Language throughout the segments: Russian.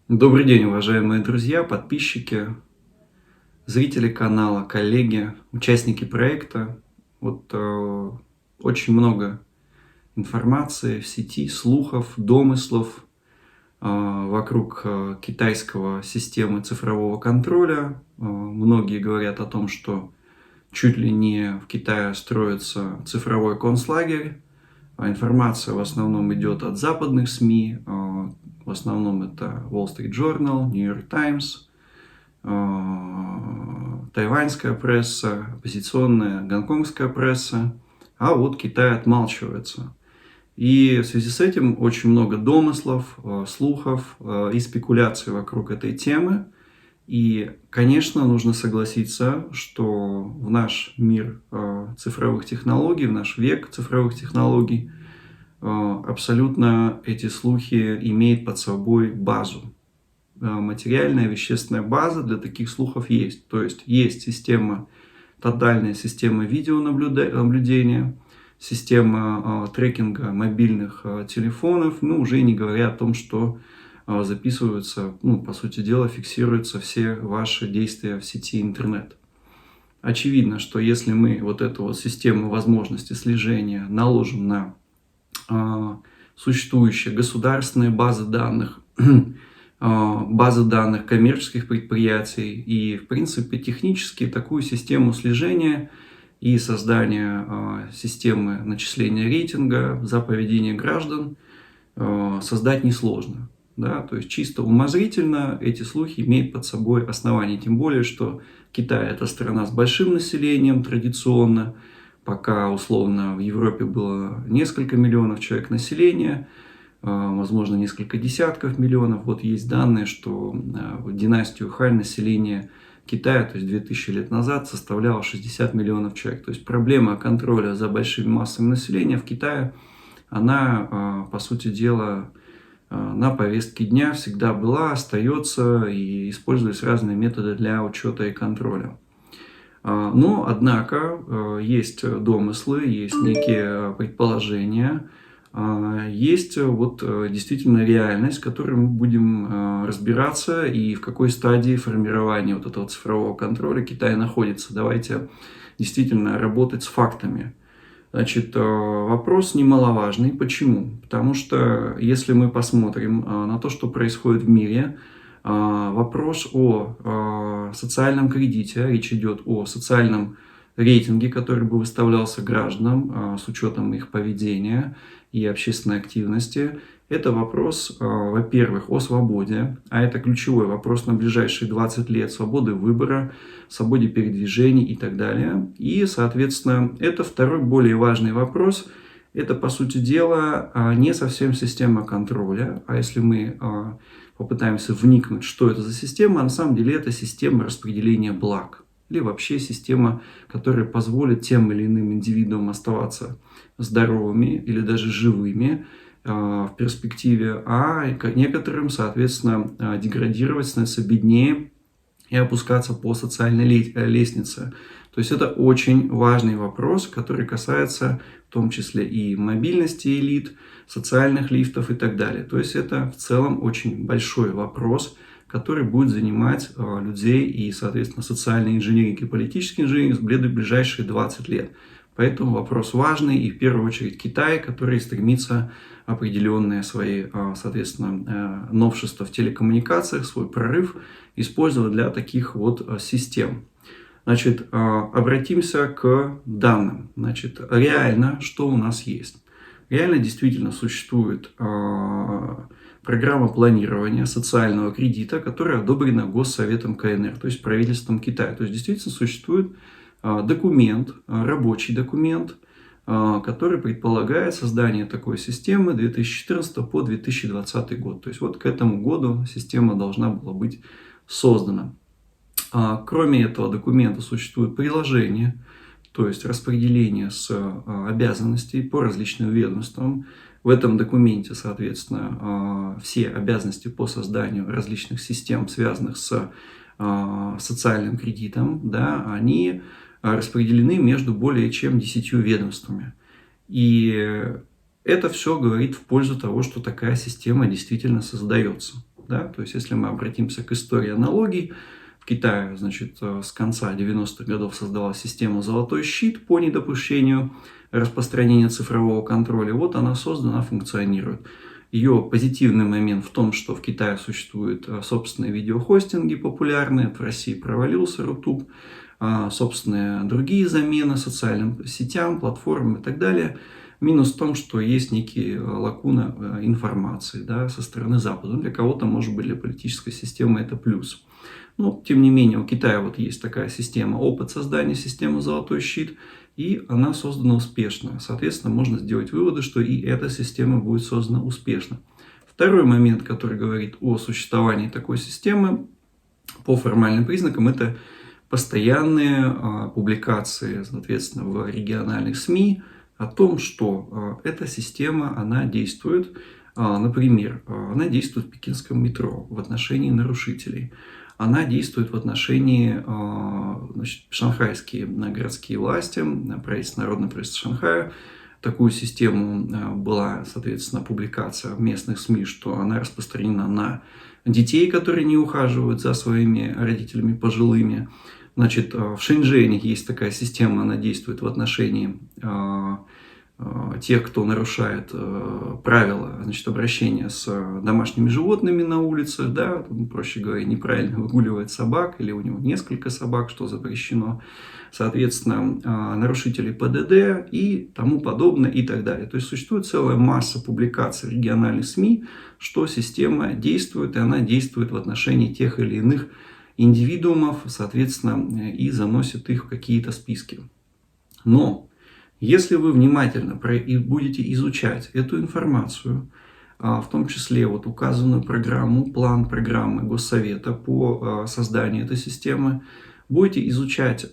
Добрый день, уважаемые друзья, подписчики, зрители канала, коллеги, участники проекта. Очень много информации в сети, слухов, домыслов вокруг китайского системы цифрового контроля. Многие говорят о том, что чуть ли не в Китае строится цифровой концлагерь. Информация в основном идет от западных СМИ. В основном это Wall Street Journal, New York Times, тайваньская пресса, оппозиционная гонконгская пресса. А вот Китай отмалчивается. И в связи с этим очень много домыслов, слухов и спекуляций вокруг этой темы. И, конечно, нужно согласиться, что в наш мир цифровых технологий, в наш век цифровых технологий, абсолютно эти слухи имеют под собой базу. Материальная, вещественная база для таких слухов есть. То есть есть система, тотальная система видеонаблюдения, система трекинга мобильных телефонов, уже не говоря о том, что записываются, по сути дела, фиксируются все ваши действия в сети интернет. Очевидно, что если мы вот эту вот систему возможности слежения наложим на существующие государственные базы данных коммерческих предприятий и, в принципе, технически такую систему слежения и создания системы начисления рейтинга за поведение граждан создать несложно. Да? То есть чисто умозрительно эти слухи имеют под собой основания. Тем более, что Китай – это страна с большим населением традиционно. Пока условно в Европе было несколько миллионов человек населения, возможно, несколько десятков миллионов. Вот есть данные, что в династию Хань население Китая, то есть 2000 лет назад, составляло 60 миллионов человек. То есть проблема контроля за большими массами населения в Китае, она, по сути дела, на повестке дня всегда была, остается, и использовались разные методы для учета и контроля. Но, однако, есть домыслы, есть некие предположения, есть действительно реальность, в которой мы будем разбираться и в какой стадии формирования вот этого цифрового контроля Китай находится. Давайте действительно работать с фактами. Значит, вопрос немаловажный. Почему? Потому что если мы посмотрим на то, что происходит в мире, вопрос о социальном кредите, речь идет о социальном рейтинге, который бы выставлялся гражданам с учетом их поведения и общественной активности. Это вопрос, во-первых, о свободе, а это ключевой вопрос на ближайшие 20 лет, свободы выбора, свободе передвижений и так далее. И, соответственно, это второй более важный вопрос. Это, по сути дела, не совсем система контроля, а если мы попытаемся вникнуть, что это за система, на самом деле это система распределения благ. Или вообще система, которая позволит тем или иным индивидуумам оставаться здоровыми или даже живыми в перспективе, а некоторым, соответственно, деградировать, становиться беднее и опускаться по социальной лестнице. То есть это очень важный вопрос, который касается в том числе и мобильности элит, социальных лифтов и так далее. То есть это в целом очень большой вопрос, который будет занимать людей и, соответственно, социальной инженерии и политической инженерии в ближайшие 20 лет. Поэтому вопрос важный, и в первую очередь Китай, который стремится определенные свои, соответственно, новшества в телекоммуникациях, свой прорыв использовать для таких вот систем. Значит, обратимся к данным. Значит, реально, что у нас есть? Реально действительно существует программа планирования социального кредита, которая одобрена Госсоветом КНР, то есть правительством Китая. То есть действительно существует документ, рабочий документ, который предполагает создание такой системы 2014 по 2020 год. То есть вот к этому году система должна была быть создана. Кроме этого документа существует приложение, то есть распределение с обязанностей по различным ведомствам. В этом документе, соответственно, все обязанности по созданию различных систем, связанных с социальным кредитом, да, они распределены между более чем 10 ведомствами. И это все говорит в пользу того, что такая система действительно создается. Да? То есть, если мы обратимся к истории аналогий, в Китае, значит, с конца 90-х годов создалась система «Золотой щит» по недопущению распространения цифрового контроля. Вот она создана, функционирует. Ее позитивный момент в том, что в Китае существуют собственные видеохостинги популярные, в России провалился Рутуб, собственные другие замены социальным сетям, платформам и так далее. Минус в том, что есть некие лакуны информации, да, со стороны Запада. Для кого-то, может быть, для политической системы это плюс. Но, тем не менее, у Китая вот есть такая система, опыт создания системы «Золотой щит», и она создана успешно. Соответственно, можно сделать выводы, что и эта система будет создана успешно. Второй момент, который говорит о существовании такой системы по формальным признакам, это постоянные публикации, соответственно, в региональных СМИ о том, что эта система, она действует. Например, она действует в пекинском метро в отношении нарушителей. Она действует в отношении, значит, шанхайские городские власти, народное правительство Шанхая. Такую систему была, соответственно, публикация в местных СМИ, что она распространена на детей, которые не ухаживают за своими родителями пожилыми. Значит, в Шэньчжэне есть такая система, она действует в отношении тех, кто нарушает правила, значит, обращения с домашними животными на улице, да, проще говоря, неправильно выгуливает собак, или у него несколько собак, что запрещено, соответственно, нарушителей ПДД и тому подобное и так далее. То есть существует целая масса публикаций в региональных СМИ, что система действует, и она действует в отношении тех или иных индивидуумов, соответственно, и заносит их в какие-то списки. Но если вы внимательно будете изучать эту информацию, в том числе вот указанную программу, план программы Госсовета по созданию этой системы, будете изучать,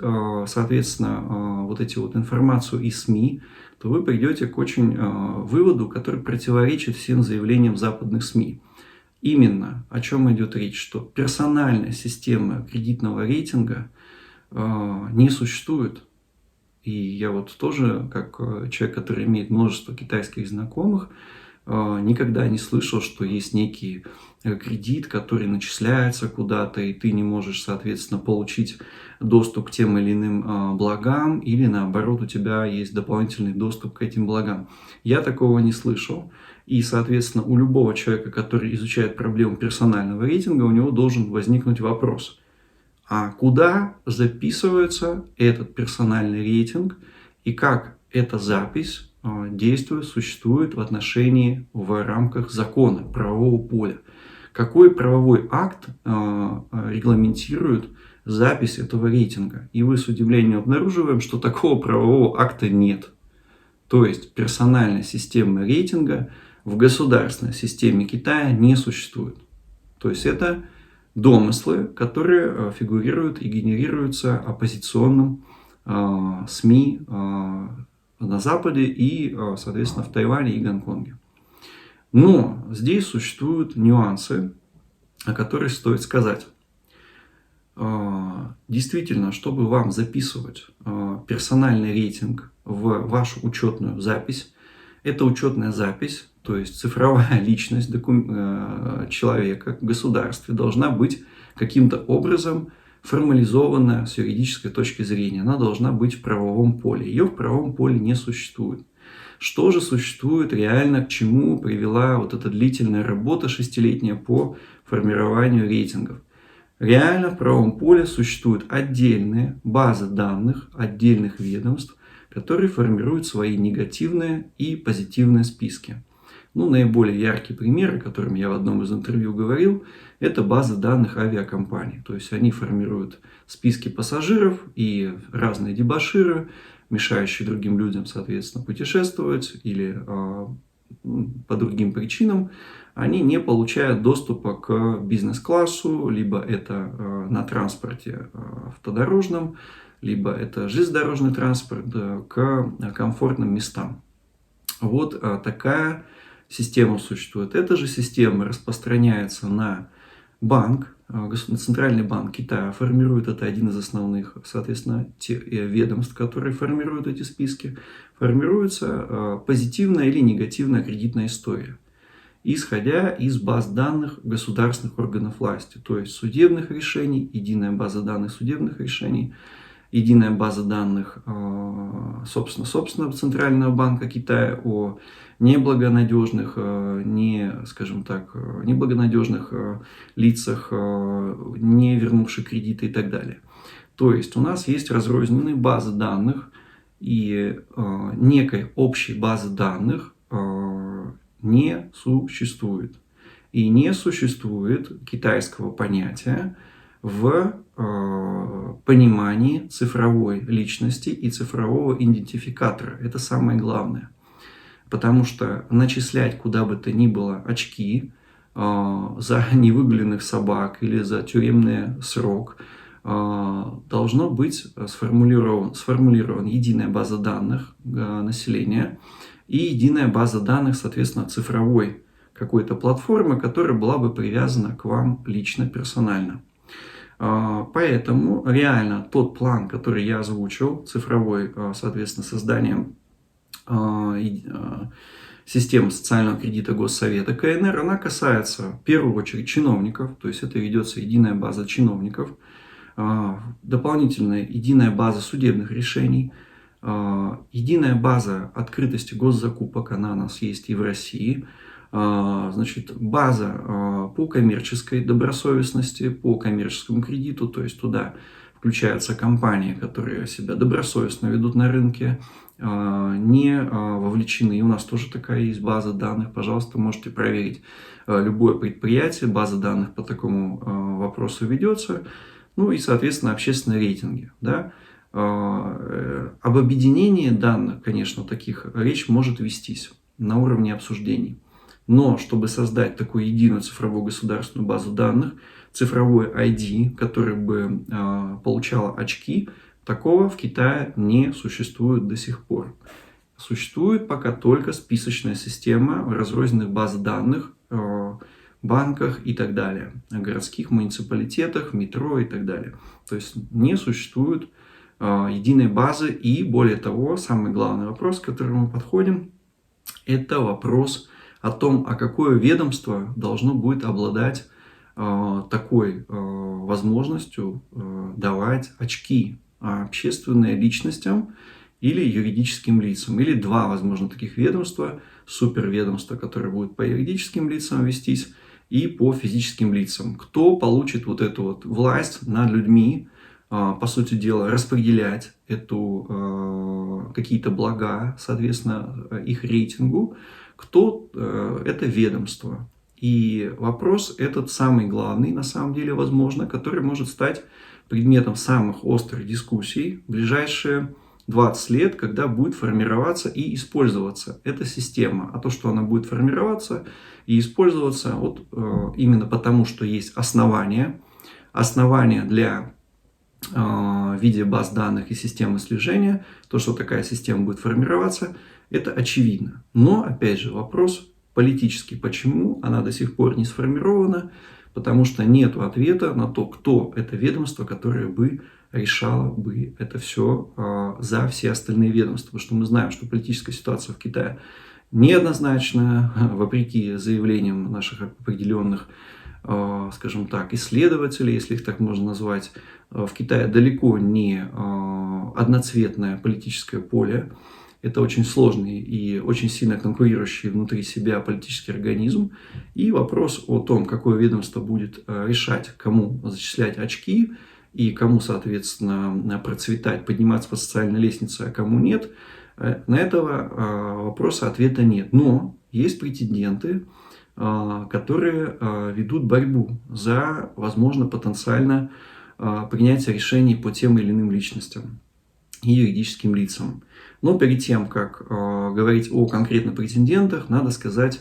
соответственно, вот эти вот информацию из СМИ, то вы придете к очень выводу, который противоречит всем заявлениям западных СМИ. Именно о чем идет речь, что персональная система кредитного рейтинга не существует. И я вот тоже, как человек, который имеет множество китайских знакомых, никогда не слышал, что есть некий кредит, который начисляется куда-то, и ты не можешь, соответственно, получить доступ к тем или иным благам, или наоборот, у тебя есть дополнительный доступ к этим благам. Я такого не слышал. И, соответственно, у любого человека, который изучает проблему персонального рейтинга, у него должен возникнуть вопрос: а куда записывается этот персональный рейтинг и как эта запись действует, существует в рамках закона, правового поля? Какой правовой акт регламентирует запись этого рейтинга? И мы с удивлением обнаруживаем, что такого правового акта нет. То есть персональная система рейтинга в государственной системе Китая не существует. То есть это домыслы, которые фигурируют и генерируются оппозиционным СМИ на Западе и, соответственно, в Тайване и Гонконге. Но здесь существуют нюансы, о которых стоит сказать. Действительно, чтобы вам записывать персональный рейтинг в вашу учетную запись, эта учетная запись, то есть цифровая личность человека в государстве, должна быть каким-то образом формализована с юридической точки зрения. Она должна быть в правовом поле. Ее в правовом поле не существует. Что же существует реально, к чему привела вот эта длительная работа 6-летняя по формированию рейтингов? Реально в правовом поле существуют отдельные базы данных отдельных ведомств, которые формируют свои негативные и позитивные списки. Наиболее яркий пример, о котором я в одном из интервью говорил, это базы данных авиакомпаний. То есть они формируют списки пассажиров и разные дебоширы, мешающие другим людям, соответственно, путешествовать или по другим причинам, они не получают доступа к бизнес-классу, либо это на транспорте автодорожном, либо это железнодорожный транспорт, к комфортным местам. Вот такая система существует. Эта же система распространяется на банк. Центральный банк Китая формирует, это один из основных, соответственно, ведомств, которые формируют эти списки. Формируется позитивная или негативная кредитная история. исходя из баз данных государственных органов власти, то есть судебных решений, единая база данных судебных решений, единая база данных, собственно, Центрального банка Китая о неблагонадежных, неблагонадежных лицах, не вернувших кредиты и так далее. То есть у нас есть разрозненные базы данных, и некой общей базы данных не существует. И не существует китайского понятия в понимании цифровой личности и цифрового идентификатора. Это самое главное. Потому что начислять куда бы то ни было очки за невыгуленных собак или за тюремный срок должно быть сформулирована единая база данных населения и единая база данных, соответственно, цифровой какой-то платформы, которая была бы привязана к вам лично, персонально. Поэтому реально тот план, который я озвучил, цифровой, соответственно, созданием системы социального кредита Госсовета КНР, она касается в первую очередь чиновников, то есть это ведется единая база чиновников, дополнительная единая база судебных решений, единая база открытости госзакупок, она у нас есть и в России. Значит, база по коммерческой добросовестности, по коммерческому кредиту, то есть туда включаются компании, которые себя добросовестно ведут на рынке, не вовлечены. И у нас тоже такая есть база данных. Пожалуйста, можете проверить любое предприятие. База данных по такому вопросу ведется. Ну и, соответственно, общественные рейтинги. Да? Об объединении данных, конечно, таких речь может вестись на уровне обсуждений. Но чтобы создать такую единую цифровую государственную базу данных, цифровой ID, который бы получала очки, такого в Китае не существует до сих пор. Существует пока только списочная система разрозненных баз данных, банках и так далее, городских муниципалитетах, метро и так далее. То есть не существует единой базы. И более того, самый главный вопрос, к которому мы подходим, это вопрос о том, а какое ведомство должно будет обладать такой возможностью давать очки общественным личностям или юридическим лицам. Или два, возможно, таких ведомства. Суперведомство, которое будет по юридическим лицам вестись, и по физическим лицам. Кто получит вот эту вот власть над людьми, по сути дела, распределять какие-то блага, соответственно, их рейтингу, кто это ведомство. И вопрос этот самый главный, на самом деле, возможно, который может стать предметом самых острых дискуссий в ближайшие 20 лет, когда будет формироваться и использоваться эта система. А то, что она будет формироваться и использоваться вот именно потому, что есть основания для в виде баз данных и системы слежения, то, что такая система будет формироваться, это очевидно. Но, опять же, вопрос политический. Почему она до сих пор не сформирована? Потому что нет ответа на то, кто это ведомство, которое бы решало бы это все за все остальные ведомства. Потому что мы знаем, что политическая ситуация в Китае неоднозначная, вопреки заявлениям наших определенных, скажем так, исследователей, если их так можно назвать. В Китае далеко не одноцветное политическое поле. Это очень сложный и очень сильно конкурирующий внутри себя политический организм. И вопрос о том, какое ведомство будет решать, кому зачислять очки и кому, соответственно, процветать, подниматься по социальной лестнице, а кому нет, на этого вопроса ответа нет. Но есть претенденты, которые ведут борьбу за, возможно, потенциально принятие решений по тем или иным личностям и юридическим лицам. Но перед тем, как говорить о конкретных претендентах, надо сказать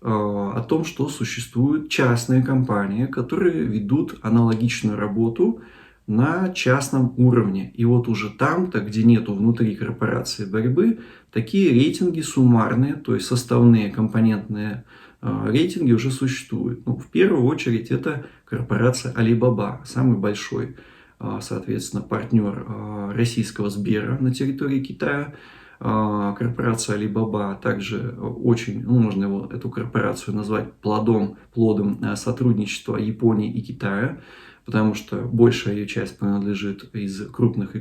о том, что существуют частные компании, которые ведут аналогичную работу на частном уровне. И вот уже там-то, где нету внутри корпорации борьбы, такие рейтинги суммарные, то есть составные компонентные рейтинги уже существуют. Ну, в первую очередь это корпорация Alibaba, самый большой, соответственно, партнер российского Сбера на территории Китая. Корпорация Alibaba также очень, можно эту корпорацию назвать плодом сотрудничества Японии и Китая, потому что большая ее часть принадлежит из крупных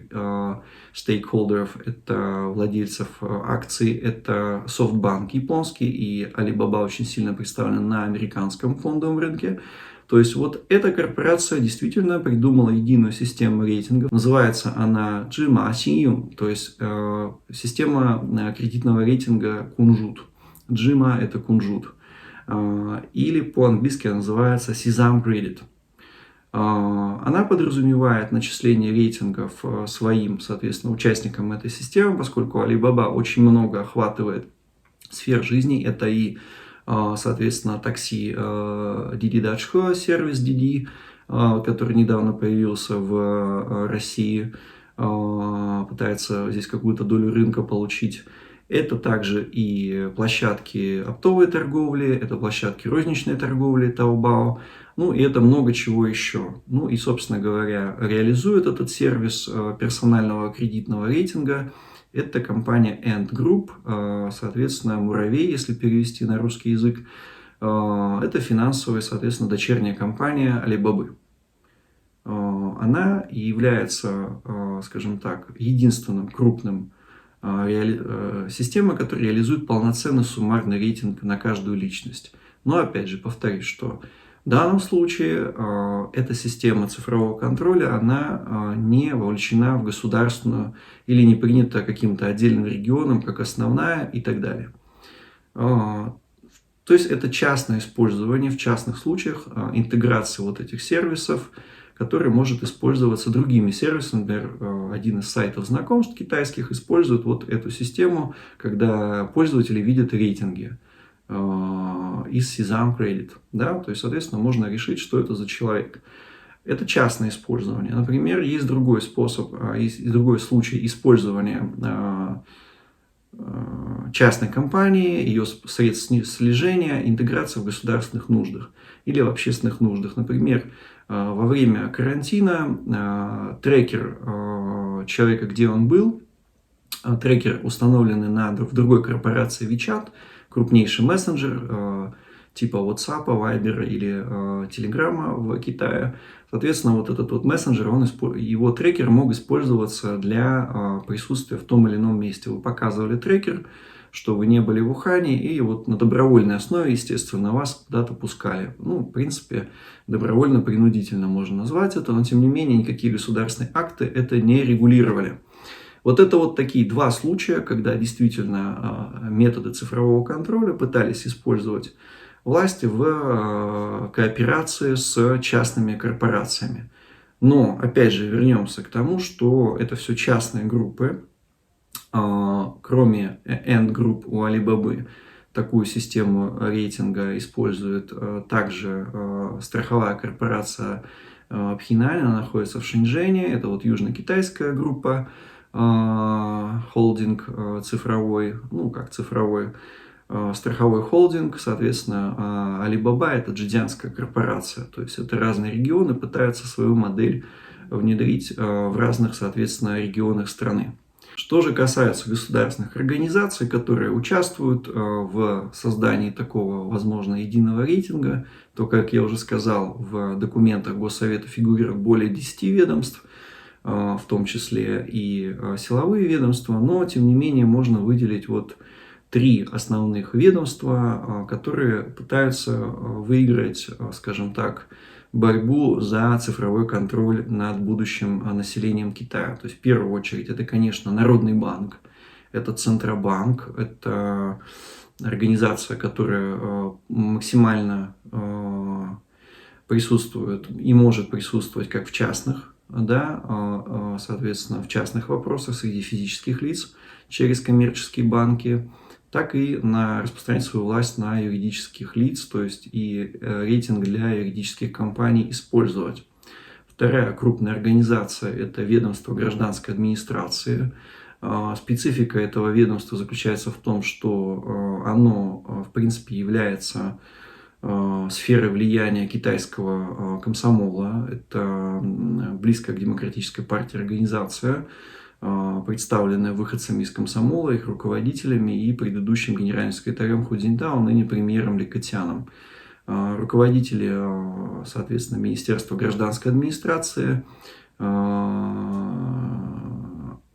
стейкхолдеров, это владельцев акций, это SoftBank японский, и Alibaba очень сильно представлен на американском фондовом рынке. То есть вот эта корпорация действительно придумала единую систему рейтингов. Называется она Джима Синью, то есть система кредитного рейтинга кунжут. Джима это кунжут. Или по-английски называется Sesame Credit. Она подразумевает начисление рейтингов своим, соответственно, участникам этой системы, поскольку Alibaba очень много охватывает сфер жизни. Это и, соответственно, такси Didi Dachi, сервис Didi, который недавно появился в России, пытается здесь какую-то долю рынка получить. Это также и площадки оптовой торговли, это площадки розничной торговли Taobao, ну и это много чего еще. Ну и, собственно говоря, реализует этот сервис персонального кредитного рейтинга. Это компания Ant Group, соответственно, Муравей, если перевести на русский язык. Это финансовая, соответственно, дочерняя компания Alibaba. Она является, скажем так, единственным крупным системой, которая реализует полноценный суммарный рейтинг на каждую личность. Но опять же, повторюсь, что в данном случае эта система цифрового контроля, она не вовлечена в государственную или не принята каким-то отдельным регионом, как основная и так далее. То есть это частное использование в частных случаях, интеграция вот этих сервисов, который может использоваться другими сервисами. Например, один из сайтов знакомств китайских использует вот эту систему, когда пользователи видят рейтинги из Sesame Credit. Да? То есть, соответственно, можно решить, что это за человек. Это частное использование. Например, есть другой способ, есть другой случай использования частной компании, ее средств слежения, интеграция в государственных нуждах или в общественных нуждах. Например, во время карантина трекер человека, где он был, трекер, установленный в другой корпорации WeChat, крупнейший мессенджер типа WhatsApp, Viber или Telegram в Китае. Соответственно, вот этот вот мессенджер, его трекер мог использоваться для присутствия в том или ином месте. Вы показывали трекер, что вы не были в Ухане, и вот на добровольной основе, естественно, вас куда-то пускали. Ну, в принципе, добровольно-принудительно можно назвать это, но тем не менее никакие государственные акты это не регулировали. Вот это вот такие два случая, когда действительно методы цифрового контроля пытались использовать власти в кооперации с частными корпорациями. Но, опять же, вернемся к тому, что это все частные группы. Кроме Ant Group у Alibaba, такую систему рейтинга использует также страховая корпорация Phinai, она находится в Шэньчжэне, это вот южно-китайская группа, холдинг цифровой, ну как цифровой, страховой холдинг, соответственно, Alibaba это джидзянская корпорация, то есть это разные регионы пытаются свою модель внедрить в разных, соответственно, регионах страны. Что же касается государственных организаций, которые участвуют в создании такого, возможно, единого рейтинга, то, как я уже сказал, в документах Госсовета фигурирует более 10 ведомств, в том числе и силовые ведомства, но, тем не менее, можно выделить вот 3 основных ведомства, которые пытаются выиграть, скажем так, борьбу за цифровой контроль над будущим населением Китая. То есть, в первую очередь, это, конечно, Народный банк, это Центробанк, это организация, которая максимально присутствует и может присутствовать как в частных, да, соответственно, в частных вопросах среди физических лиц через коммерческие банки, так и распространять свою власть на юридических лиц, то есть и рейтинг для юридических компаний использовать. Вторая крупная организация – это ведомство гражданской администрации. Специфика этого ведомства заключается в том, что оно, в принципе, является сферой влияния китайского комсомола. Это близкая к демократической партии организация. представленная выходцами из комсомола, их руководителями и предыдущим генеральным секретарем Худзиньтао, ныне премьером Ли Кэтяном. Руководители, соответственно, Министерства гражданской администрации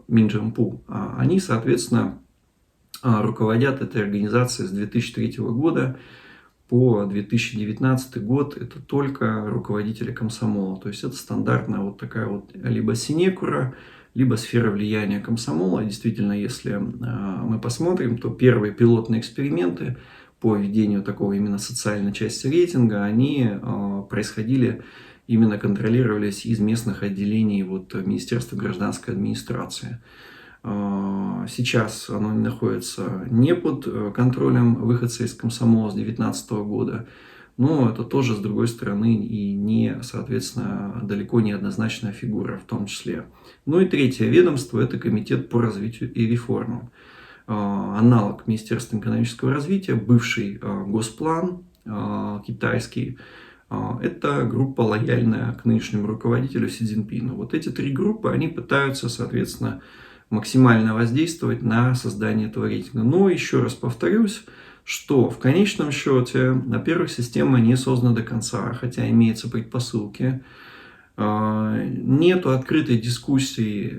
Мин Джинпу, они, соответственно, руководят этой организацией с 2003 года по 2019 год. Это только руководители комсомола. То есть это стандартная вот такая вот либо синекура, либо сфера влияния комсомола. Действительно, если мы посмотрим, то первые пилотные эксперименты по ведению такого именно социальной части рейтинга, они происходили, именно контролировались из местных отделений вот Министерства гражданской администрации. Сейчас оно находится не под контролем выходца из комсомола с 2019 года, но это тоже, с другой стороны, и не, соответственно, далеко не однозначная фигура в том числе. Ну и третье ведомство – это Комитет по развитию и реформам. Аналог Министерства экономического развития, бывший Госплан китайский, это группа, лояльная к нынешнему руководителю Си Цзиньпину. Вот эти три группы, они пытаются, соответственно, максимально воздействовать на создание этого рейтинга. Но еще раз повторюсь, что в конечном счете, во-первых, система не создана до конца, хотя имеются предпосылки. Нету открытой дискуссии,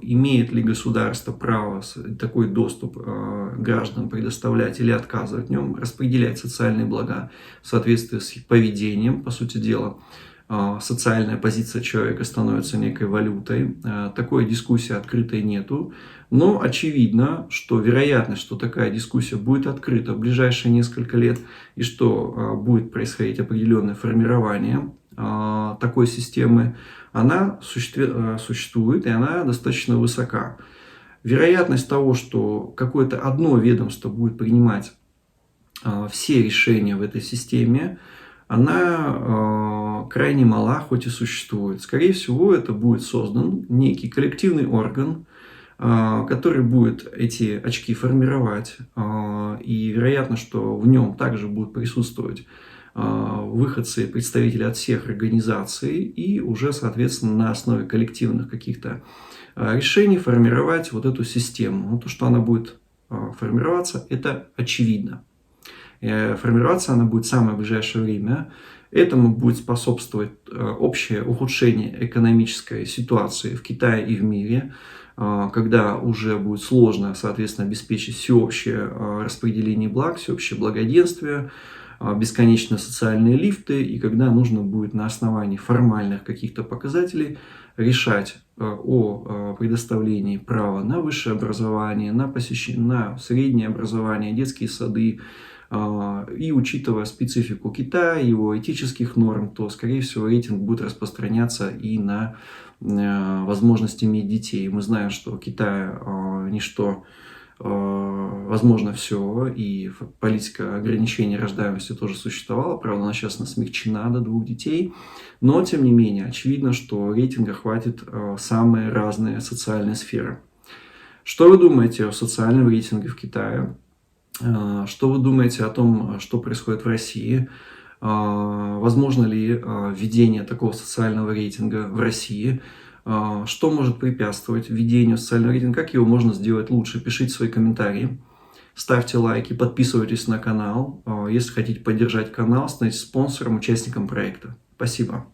имеет ли государство право такой доступ гражданам предоставлять или отказывать в нем, распределять социальные блага в соответствии с их поведением, по сути дела. Социальная позиция человека становится некой валютой. Такой дискуссии открытой нету. Но очевидно, что вероятность, что такая дискуссия будет открыта в ближайшие несколько лет и что будет происходить определенное формирование такой системы, она существует и она достаточно высока. Вероятность того, что какое-то одно ведомство будет принимать все решения в этой системе, она крайне мала, хоть и существует. Скорее всего, это будет создан некий коллективный орган, который будет эти очки формировать. И вероятно, что в нем также будут присутствовать выходцы, представители от всех организаций, и уже, соответственно, на основе коллективных каких-то решений формировать вот эту систему. Но то, что она будет формироваться, это очевидно. Формироваться она будет в самое ближайшее время. Этому будет способствовать общее ухудшение экономической ситуации в Китае и в мире, когда уже будет сложно, соответственно, обеспечить всеобщее распределение благ, всеобщее благоденствие, бесконечные социальные лифты, и когда нужно будет на основании формальных каких-то показателей решать о предоставлении права на высшее образование, на посещение, на среднее образование, детские сады. И учитывая специфику Китая, его этических норм, то, скорее всего, рейтинг будет распространяться и на возможность иметь детей. Мы знаем, что в Китае ничто возможно все, и политика ограничения рождаемости тоже существовала, правда, она сейчас смягчена до 2 детей, но, тем не менее, очевидно, что рейтинга хватит самые разные социальные сферы. Что вы думаете о социальном рейтинге в Китае? Что вы думаете о том, что происходит в России? Возможно ли введение такого социального рейтинга в России? Что может препятствовать введению социального рейтинга? Как его можно сделать лучше? Пишите свои комментарии, ставьте лайки, подписывайтесь на канал. Если хотите поддержать канал, становитесь спонсором, участником проекта. Спасибо.